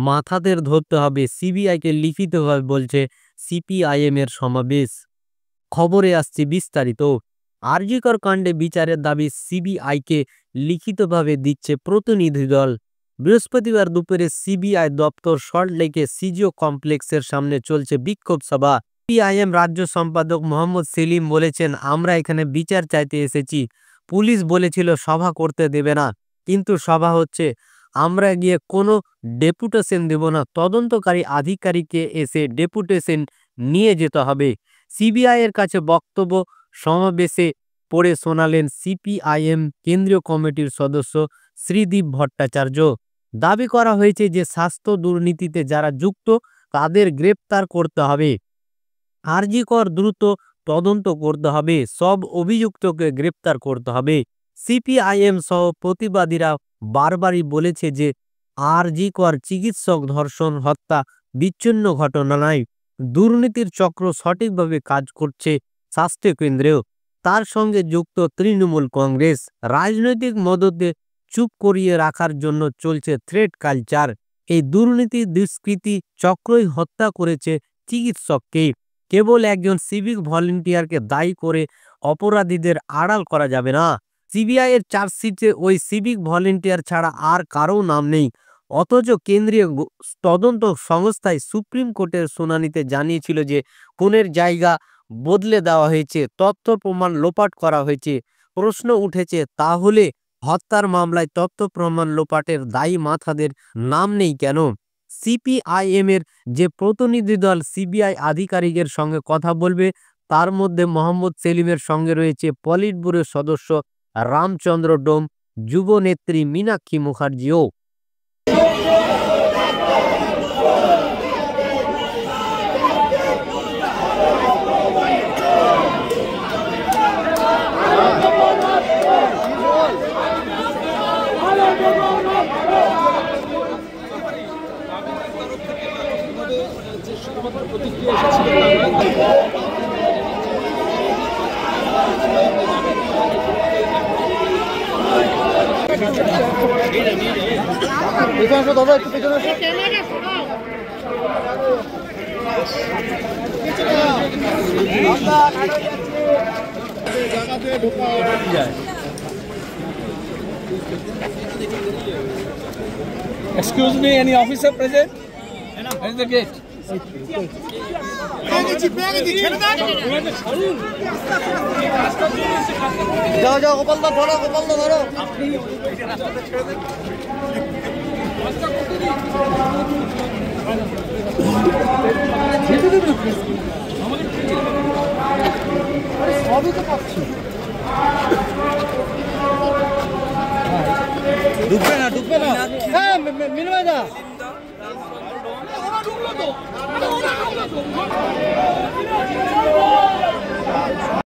মাথাদের ধরতে হবে, সিবিআইকে লিখিতভাবে বলছে সিপিআইএম এর সমাবেশ। খবরে আসছে বিস্তারিত। আরজিকর কাণ্ডে বিচারের দাবি সিবিআইকে লিখিতভাবে দিচ্ছে প্রতিনিধি দল। বৃহস্পতিবার দুপুরে সিবিআই দপ্তর সল্টলেকে সিজিও কমপ্লেক্সের সামনে চলছে বিক্ষোভ সভা। সিপিআইএম রাজ্য সম্পাদক মোহাম্মদ সেলিম বলেছেন, আমরা এখানে বিচার চাইতে এসেছি। পুলিশ বলেছিল সভা করতে দেবে না, কিন্তু সভা হচ্ছে। আমরা গিয়ে কোনো ডেপুটেশন দেব না, তদন্তকারী আধিকারিককে এসে ডেপুটেশন নিয়ে যেতে হবে। সিবিআই এর কাছে বক্তব্য সমাবেশে পড়ে শোনালেন সিপিআইএম কেন্দ্রীয় কমিটির সদস্য শ্রীদীপ ভট্টাচার্য। দাবি করা হয়েছে যে স্বাস্থ্য দুর্নীতিতে যারা যুক্ত তাদের গ্রেপ্তার করতে হবে। আরজিকর দ্রুত তদন্ত করতে হবে, সব অভিযুক্তকে গ্রেপ্তার করতে হবে। সিপিআইএম সহ প্রতিবাদীরা বারবারই বলেছে যে আরজিকর চিকিৎসক ধর্ষণ হত্যা বিচ্ছিন্ন ঘটনা নয়, দুর্নীতির চক্র সঠিকভাবে কাজ করছে স্বাস্থ্যকেন্দ্রেও। তার সঙ্গে যুক্ত তৃণমূল কংগ্রেস। রাজনৈতিক মদতে চুপ করিয়ে রাখার জন্য চলছে থ্রেট কালচার। এই দুর্নীতি দুষ্কৃতী চক্রই হত্যা করেছে চিকিৎসককে। কেবল একজন সিভিক ভলেন্টিয়ারকে দায়ী করে অপরাধীদের আড়াল করা যাবে না। সিবিআই এর চার্জশিটে ওই সিভিক ভলেন্টিয়ার ছাড়া আর কারো নাম নেই। অথচ কেন্দ্রীয় তদন্ত সংস্থায় সুপ্রিম কোর্টের শুনানিতে জানিয়েছিল যে খুনের জায়গা বদলে দেওয়া হয়েছে, তথ্য প্রমাণ লোপাট করা হয়েছে। প্রশ্ন উঠেছে, তাহলে হত্যার মামলায় তথ্য প্রমাণ লোপাটের দায়ী মাথাদের নাম নেই কেন? সিপিআইএম এর যে প্রতিনিধি দল সিবিআই আধিকারিকের সঙ্গে কথা বলবে, তার মধ্যে মোহাম্মদ সেলিমের সঙ্গে রয়েছে পলিট ব্যুরোর সদস্য রামচন্দ্র ডোম, যুব নেত্রী Meenakshi মুখার্জিও। Excuse me, any officer present? Where is the gate? যাও যাও, গোপাল দা ধরো, গোপাল দা ধরো। সবই তো পাচ্ছি। ঢুকবে না, ঢুকবে না। হ্যাঁ, মিনময় দা।